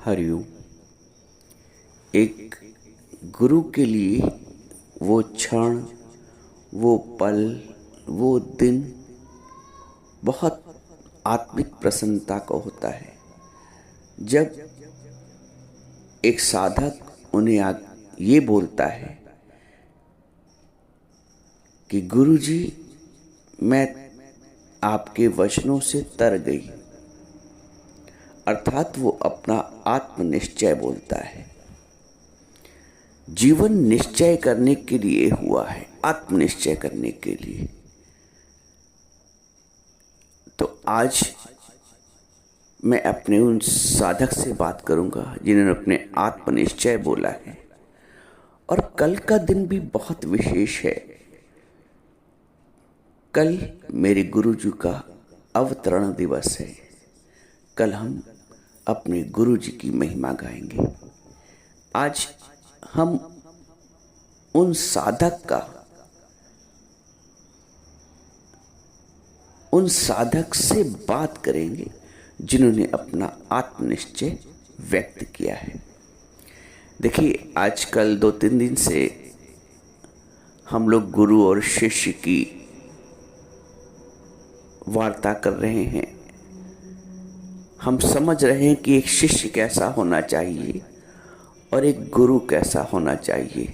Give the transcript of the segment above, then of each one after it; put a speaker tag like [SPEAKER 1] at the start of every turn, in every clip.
[SPEAKER 1] हरिओम। एक गुरु के लिए वो क्षण, वो पल, वो दिन बहुत आत्मिक प्रसन्नता का होता है। जब एक साधक उन्हें ये बोलता है कि गुरुजी, मैं आपके वचनों से तर गई, अर्थात वो अपना आत्मनिश्चय बोलता है। जीवन निश्चय करने के लिए हुआ है, आत्मनिश्चय करने के लिए। तो आज मैं अपने उन साधक से बात करूंगा जिन्होंने अपने आत्मनिश्चय बोला है। और कल का दिन भी बहुत विशेष है। कल मेरे गुरुजी का अवतरण दिवस है। कल हम अपने गुरुजी की महिमा गाएंगे। आज हम उन साधक से बात करेंगे जिन्होंने अपना आत्मनिश्चय व्यक्त किया है। देखिए, आजकल 2-3 दिन से हम लोग गुरु और शिष्य की वार्ता कर रहे हैं। हम समझ रहे हैं कि एक शिष्य कैसा होना चाहिए और एक गुरु कैसा होना चाहिए,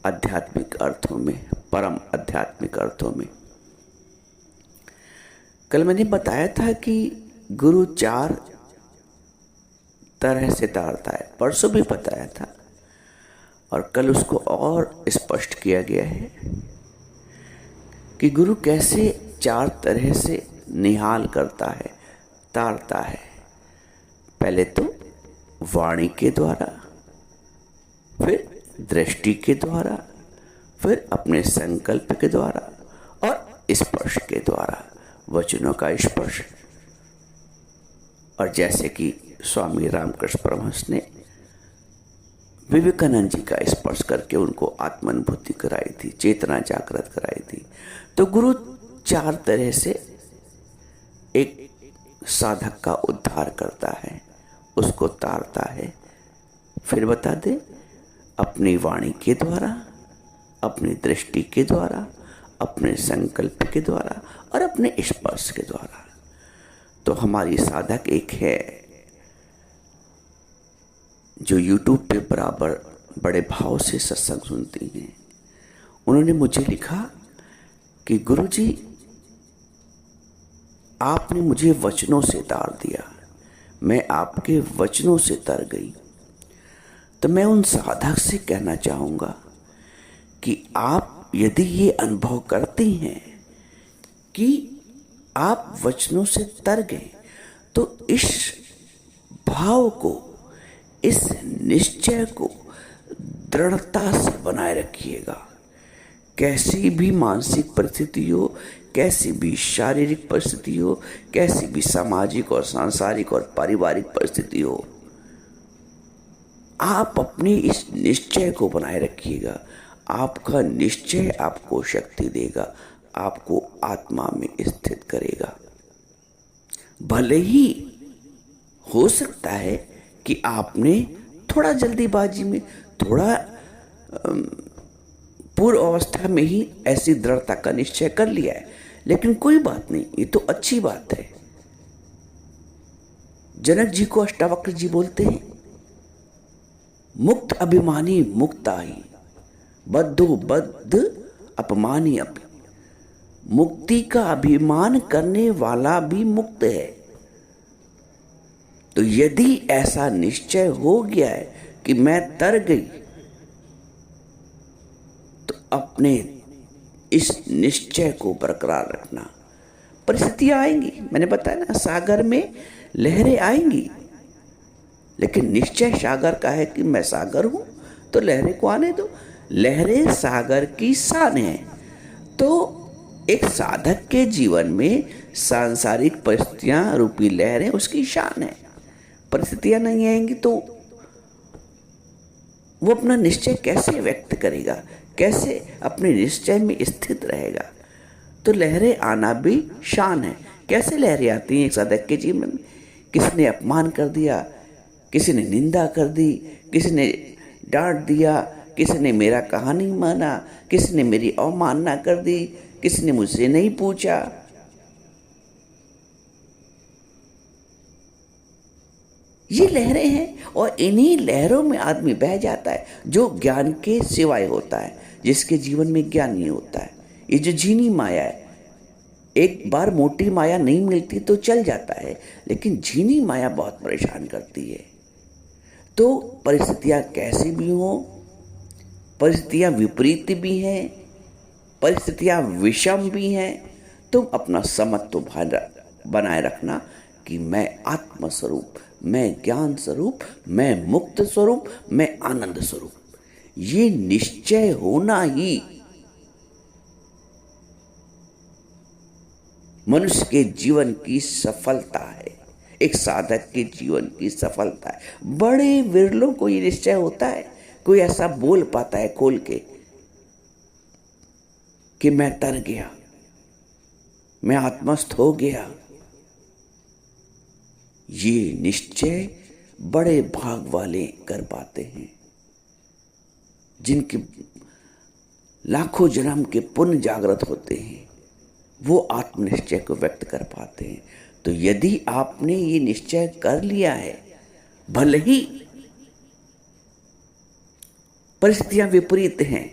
[SPEAKER 1] आध्यात्मिक अर्थों में, परम आध्यात्मिक अर्थों में। कल मैंने बताया था कि गुरु 4 तरह से तारता है, परसों भी बताया था, और कल उसको और स्पष्ट किया गया है कि गुरु कैसे 4 तरह से निहाल करता है, तारता है। पहले तो वाणी के द्वारा, फिर दृष्टि के द्वारा, फिर अपने संकल्प के द्वारा और स्पर्श के द्वारा, वचनों का स्पर्श। और जैसे कि स्वामी रामकृष्ण परमहंस ने विवेकानंद जी का स्पर्श करके उनको आत्मानुभूति कराई थी, चेतना जागृत कराई थी। तो गुरु 4 तरह से एक साधक का उद्धार करता है, उसको तारता है। फिर बता दे, अपनी वाणी के द्वारा, अपनी दृष्टि के द्वारा, अपने संकल्प के द्वारा और अपने स्पर्श के द्वारा। तो हमारी साधक एक है जो YouTube पे बराबर बड़े भाव से सत्संग सुनती हैं। उन्होंने मुझे लिखा कि गुरुजी, आपने मुझे वचनों से तार दिया, मैं आपके वचनों से तर गई। तो मैं उन साधक से कहना चाहूँगा कि आप यदि ये अनुभव करती हैं कि आप वचनों से तर गए, तो इस भाव को, इस निश्चय को दृढ़ता से बनाए रखिएगा। कैसी भी मानसिक परिस्थिति हो, कैसी भी शारीरिक परिस्थिति हो, कैसी भी सामाजिक और सांसारिक और पारिवारिक परिस्थिति हो, आप अपने इस निश्चय को बनाए रखिएगा। आपका निश्चय आपको शक्ति देगा, आपको आत्मा में स्थित करेगा। भले ही हो सकता है कि आपने थोड़ा जल्दीबाजी में, थोड़ा पूर्व अवस्था में ही ऐसी दृढ़ता का निश्चय कर लिया है, लेकिन कोई बात नहीं, ये तो अच्छी बात है। जनक जी को अष्टावक्र जी बोलते हैं, मुक्त अभिमानी मुक्ताही, बद्धो बद्ध अपमानी अपि। मुक्ति का अभिमान करने वाला भी मुक्त है। तो यदि ऐसा निश्चय हो गया है कि मैं तर गई, तो अपने इस निश्चय को बरकरार रखना। परिस्थितियां आएंगी, मैंने बताया ना, सागर में लहरें आएंगी, लेकिन निश्चय सागर का है कि मैं सागर हूं, तो लहरें को आने दो। लहरें सागर की शान है। तो एक साधक के जीवन में सांसारिक परिस्थितियां रूपी लहरें उसकी शान है। परिस्थितियां नहीं आएंगी तो वो अपना निश्चय कैसे व्यक्त करेगा, कैसे अपने निश्चय में स्थित रहेगा। तो लहरें आना भी शान है। कैसे लहरें आती हैं एक साधक के जीवन में? किसने अपमान कर दिया, किसी ने निंदा कर दी, किसी ने डांट दिया, किसी ने मेरा कहा नहीं माना, किसी ने मेरी अवमानना कर दी, किसी ने मुझसे नहीं पूछा। ये लहरें हैं और इन्हीं लहरों में आदमी बह जाता है जो ज्ञान के सिवाय होता है, जिसके जीवन में ज्ञान नहीं होता है। ये जो झीनी माया है, एक बार मोटी माया नहीं मिलती तो चल जाता है, लेकिन झीनी माया बहुत परेशान करती है। तो परिस्थितियां कैसी भी हों, परिस्थितियां विपरीत भी हैं, परिस्थितियां विषम भी हैं, तुम अपना समत्व बनाए रखना कि मैं आत्म स्वरूप, मैं ज्ञान स्वरूप, मैं मुक्त स्वरूप, मैं आनंद स्वरूप। ये निश्चय होना ही मनुष्य के जीवन की सफलता है, एक साधक के जीवन की सफलता है। बड़े विरलों को ये निश्चय होता है, कोई ऐसा बोल पाता है खोल के कि मैं तर गया, मैं आत्मस्थ हो गया। ये निश्चय बड़े भाग वाले कर पाते हैं, जिनके लाखों जन्म के पुण्य जागृत होते हैं, वो आत्मनिश्चय को व्यक्त कर पाते हैं। तो यदि आपने ये निश्चय कर लिया है, भले ही परिस्थितियां विपरीत हैं,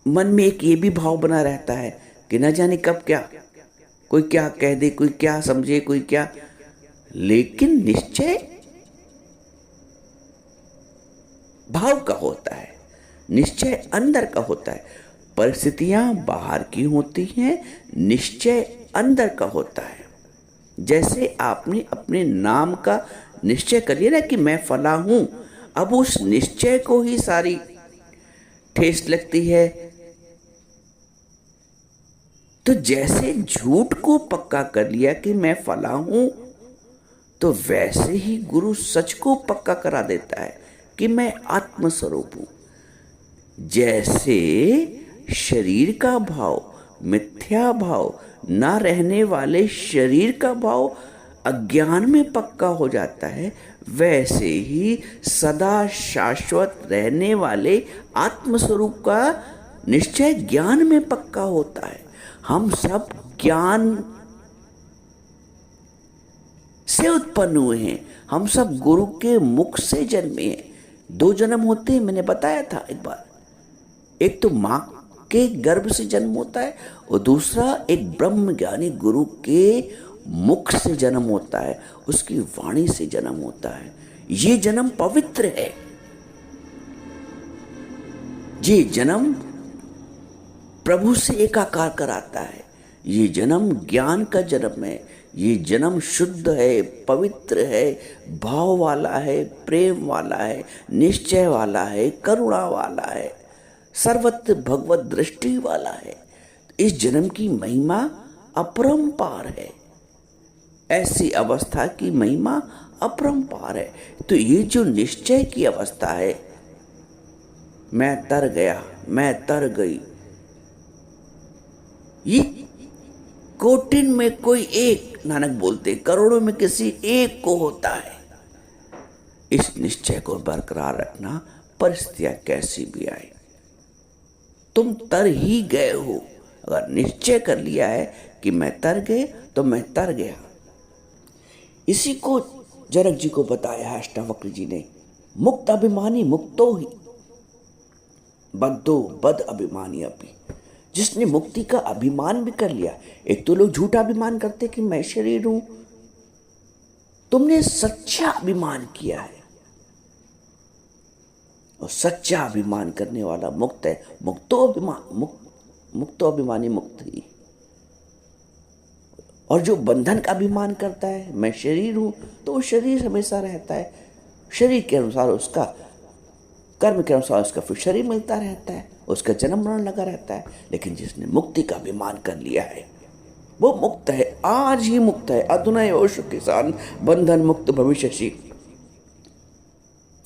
[SPEAKER 1] मन में एक ये भी भाव बना रहता है कि न जाने कब क्या, कोई क्या कह दे, कोई क्या समझे, कोई क्या, लेकिन निश्चय भाव का होता है, निश्चय अंदर का होता है। परिस्थितियां बाहर की होती हैं, निश्चय अंदर का होता है। जैसे आपने अपने नाम का निश्चय कर लिया ना कि मैं फला हूं, अब उस निश्चय को ही सारी ठेस लगती है। तो जैसे झूठ को पक्का कर लिया कि मैं फला हूं, तो वैसे ही गुरु सच को पक्का करा देता है कि मैं आत्मस्वरूप हूं। जैसे शरीर का भाव, मिथ्या भाव, ना रहने वाले शरीर का भाव अज्ञान में पक्का हो जाता है, वैसे ही सदा शाश्वत रहने वाले आत्मस्वरूप का निश्चय ज्ञान में पक्का होता है। हम सब ज्ञान से उत्पन्न हुए हैं, हम सब गुरु के मुख से जन्मे हैं। 2 जन्म होते हैं, मैंने बताया था एक बार। एक तो मां के गर्भ से जन्म होता है और दूसरा एक ब्रह्म ज्ञानी गुरु के मुख से जन्म होता है, उसकी वाणी से जन्म होता है। ये जन्म पवित्र है, ये जन्म प्रभु से एकाकार कराता है, ये जन्म ज्ञान का जन्म है, ये जन्म शुद्ध है, पवित्र है, भाव वाला है, प्रेम वाला है, निश्चय वाला है, करुणा वाला है, सर्वत्र भगवत दृष्टि वाला है। इस जन्म की महिमा अपरंपार है, ऐसी अवस्था की महिमा अपरंपार है। तो ये जो निश्चय की अवस्था है, मैं तर गया, मैं तर गई, ये कोटिन में कोई एक, नानक बोलते करोड़ों में किसी एक को होता है। इस निश्चय को बरकरार रखना, परिस्थितियां कैसी भी आए, तुम तर ही गए हो। अगर निश्चय कर लिया है कि मैं तर गए, तो मैं तर गया। इसी को जनक जी को बताया है अष्टावक्र जी ने, मुक्त अभिमानी मुक्तो ही बद्धो बद अभिमानी अपि। जिसने मुक्ति का अभिमान भी कर लिया, एक तो लोग झूठा अभिमान करते कि मैं शरीर हूं, तुमने सच्चा अभिमान किया है, और सच्चा अभिमान करने वाला मुक्त है। मुक्तो अभिमानी मुक्त ही। और जो बंधन का अभिमान करता है, मैं शरीर हूं, तो वो शरीर हमेशा रहता है, शरीर के अनुसार उसका कर्म के अनुसार उसका फिर शरीर मिलता रहता है, उसका जन्म मरण लगा रहता है। लेकिन जिसने मुक्ति का अभिमान कर लिया है, वो मुक्त है, आज ही मुक्त है। अधुना एव सुखी शांत, बंधन मुक्त भविष्यसि।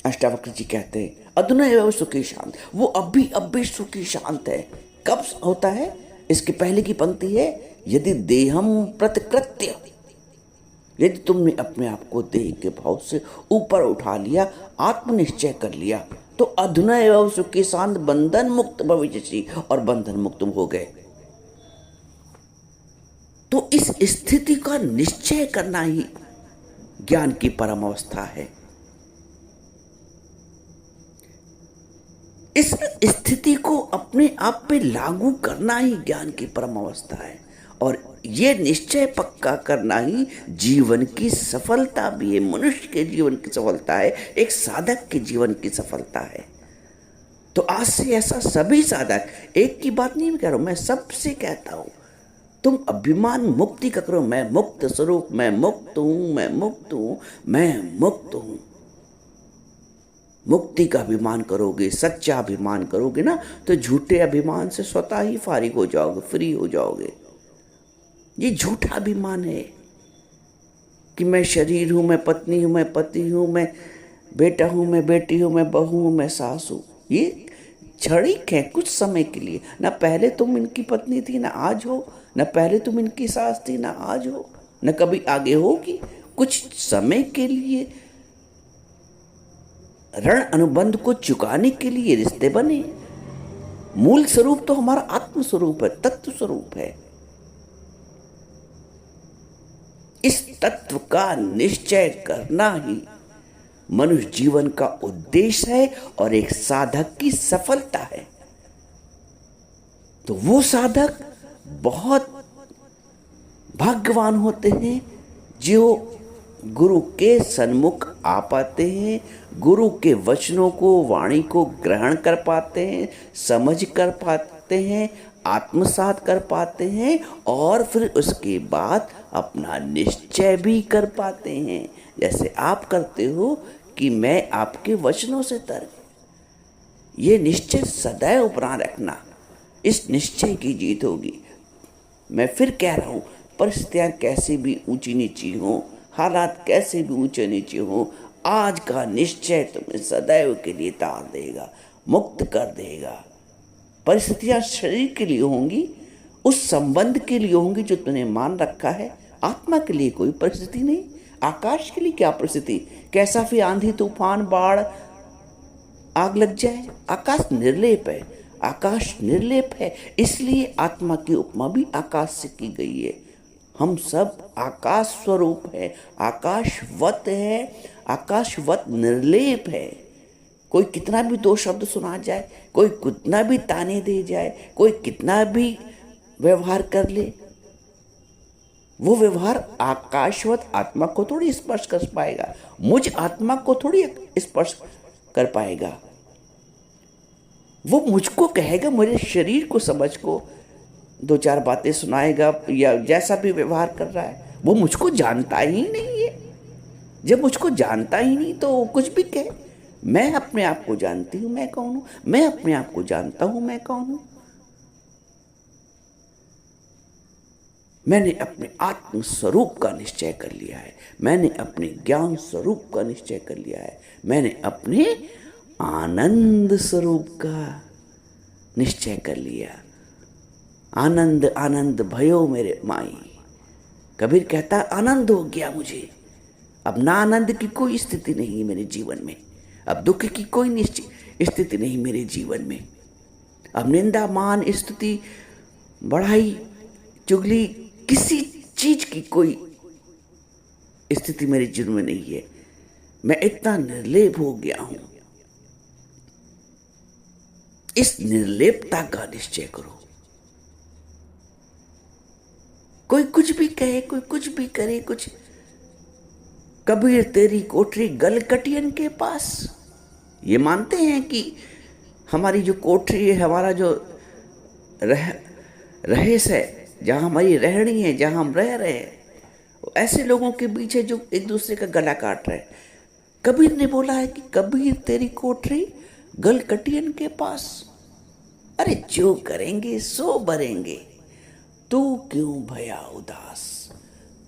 [SPEAKER 1] अष्टावक्र जी कहते हैं अधुना एव सुखी शांत, वो अभी सुखी शांत है। कब होता है? इसके पहले की पंक्ति है, यदि देहम प्रतिकृत्य, यदि तुमने अपने आप को देह के भाव से ऊपर उठा लिया, आत्मनिश्चय कर लिया, तो अधुना एवं सुखी शांत बंधन मुक्त भविष्य और बंधन मुक्त हो गए। तो इस स्थिति का निश्चय करना ही ज्ञान की परम अवस्था है। इस स्थिति को अपने आप पे लागू करना ही ज्ञान की परम अवस्था है, और ये निश्चय पक्का करना ही जीवन की सफलता भी है। मनुष्य के जीवन की सफलता है, एक साधक के जीवन की सफलता है। तो आज से ऐसा सभी साधक, एक की बात नहीं कह रहा हूं, मैं सबसे कहता हूं, तुम अभिमान मुक्ति का करो। मैं मुक्त स्वरूप, मैं मुक्त हूं, मैं मुक्त हूं, मैं मुक्त हूं। मुक्ति का अभिमान करोगे, सच्चा अभिमान करोगे ना, तो झूठे अभिमान से स्वतः ही फारिग हो जाओगे, फ्री हो जाओगे। ये झूठा अभिमान है कि मैं शरीर हूं, मैं पत्नी हूं, मैं पति हूं, मैं बेटा हूं, मैं बेटी हूं, मैं बहू हूं, मैं सास हूं। ये क्षणिक है, कुछ समय के लिए। ना पहले तुम इनकी पत्नी थी, ना आज हो, ना पहले तुम इनकी सास थी, ना आज हो, ना कभी आगे होगी। कुछ समय के लिए ऋण अनुबंध को चुकाने के लिए रिश्ते बने। मूल स्वरूप तो हमारा आत्म स्वरूप है, तत्व स्वरूप है। इस तत्व का निश्चय करना ही मनुष्य जीवन का उद्देश्य है और एक साधक की सफलता है। तो वो साधक बहुत भाग्यवान होते हैं जो गुरु के सन्मुख आ पाते हैं, गुरु के वचनों को, वाणी को ग्रहण कर पाते हैं, समझ कर पाते हैं, आत्मसात कर पाते हैं, और फिर उसके बाद अपना निश्चय भी कर पाते हैं। जैसे आप करते हो कि मैं आपके वचनों से तर, ये निश्चय सदैव बना रखना। इस निश्चय की जीत होगी। मैं फिर कह रहा हूं, परिस्थितियां कैसे भी ऊंची नीची हो, हालात कैसे भी ऊंचे नीचे हो, आज का निश्चय तुम्हें सदैव के लिए तार देगा, मुक्त कर देगा। परिस्थितियां शरीर के लिए होंगी, उस संबंध के लिए होंगी जो तुमने मान रखा है। आत्मा के लिए कोई परिस्थिति नहीं। आकाश के लिए क्या परिस्थिति? कैसा भी आंधी तूफान बाढ़ आग लग जाए, आकाश निर्लेप है। आकाश निर्लेप है, इसलिए आत्मा की उपमा भी आकाश से की गई है। हम सब आकाश स्वरूप है, आकाशवत है, आकाशवत निर्लेप है। कोई कितना भी दो शब्द सुना जाए, कोई कितना भी ताने दे जाए, कोई कितना भी व्यवहार कर ले, वो व्यवहार आकाशवत आत्मा को थोड़ी स्पर्श कर पाएगा, मुझ आत्मा को थोड़ी स्पर्श कर पाएगा। वो मुझको कहेगा, मेरे शरीर को समझ को दो चार बातें सुनाएगा, या जैसा भी व्यवहार कर रहा है, वो मुझको जानता ही नहीं है। जब मुझको जानता ही नहीं तो कुछ भी कहे। मैं अपने आप को जानती हूं मैं कौन हूं, मैं अपने आप को जानता हूं मैं कौन हूं। मैंने अपने आत्म स्वरूप का निश्चय कर लिया है, मैंने अपने ज्ञान स्वरूप का निश्चय कर लिया है, मैंने अपने आनंद स्वरूप का निश्चय कर लिया। आनंद आनंद भयो मेरे माई। कबीर कहता आनंद हो गया मुझे, अब ना आनंद की कोई स्थिति नहीं है मेरे जीवन में, अब दुख की कोई स्थिति नहीं मेरे जीवन में, अब निंदा मान स्तुति बढ़ाई चुगली किसी चीज की कोई स्थिति मेरे जीवन में नहीं है। मैं इतना निर्लेप हो गया हूं। इस निर्लेपता का निश्चय करो। कोई कुछ भी कहे, कोई कुछ भी करे, कुछ कबीर तेरी कोठरी गलकटियन के पास। ये मानते हैं कि हमारी जो कोठरी है, हमारा जो रहेस है, जहां हमारी रहनी है, जहां हम रह रहे हैं, ऐसे लोगों के बीच है जो एक दूसरे का गला काट रहे हैं। कबीर ने बोला है कि कबीर तेरी कोठरी गलकटियन के पास। अरे जो करेंगे सो भरेंगे, तू क्यों भया उदास?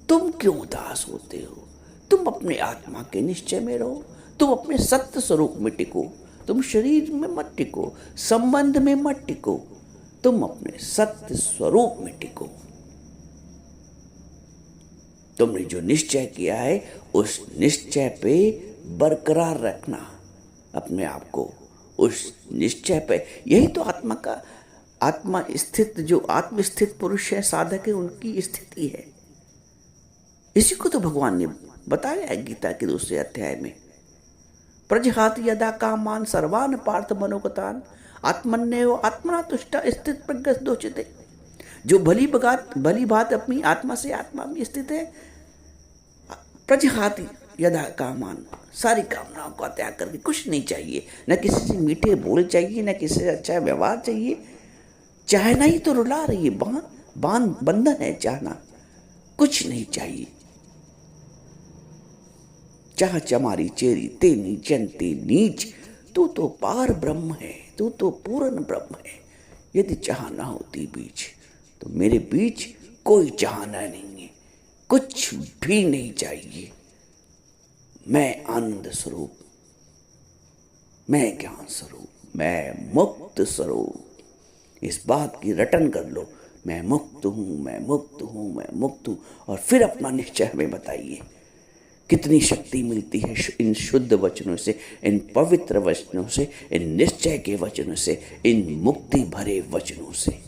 [SPEAKER 1] तुम क्यों उदास होते हो? तुम अपने आत्मा के निश्चय में रहो, तुम अपने सत्य स्वरूप में टिको, तुम शरीर में मत टिको, संबंध में मत टिको, तुम अपने सत्य स्वरूप में टिको। तुमने जो निश्चय किया है उस निश्चय पे बरकरार रखना अपने आप को, उस निश्चय पे। यही तो आत्मा का, आत्मा स्थित, जो आत्मस्थित पुरुष है, साधक है, उनकी स्थिति है। इसी को तो भगवान ने बताया है गीता के 2 अध्याय में। प्रजहाति यदा कामान सर्वान पार्थ मनोगतान आत्मन्यो आत्मना तुष्टा स्थित प्रज्ञ दोचिते। जो भली बात अपनी आत्मा से आत्मा में स्थित है, प्रजहाति यदा कामान, सारी कामनाओं का त्याग करके, कुछ नहीं चाहिए, न किसी से मीठे बोल चाहिए, न किसी से अच्छा व्यवहार चाहिए। चाहना ही तो रुला रही है, बंधन है चाहना, कुछ नहीं चाहिए। चाह चमारी चेरी तेनी चंती नीच, तू तो पार ब्रह्म है, तू तो पूर्ण ब्रह्म है। यदि चाह ना होती बीच, तो मेरे बीच कोई चाहना नहीं है, कुछ भी नहीं चाहिए। मैं आनंद स्वरूप, मैं ज्ञान स्वरूप, मैं मुक्त स्वरूप। इस बात की रटन कर लो, मैं मुक्त हूँ, मैं मुक्त हूँ, मैं मुक्त हूँ। और फिर अपना निश्चय हमें बताइए, कितनी शक्ति मिलती है इन शुद्ध वचनों से, इन पवित्र वचनों से, इन निश्चय के वचनों से, इन मुक्ति भरे वचनों से।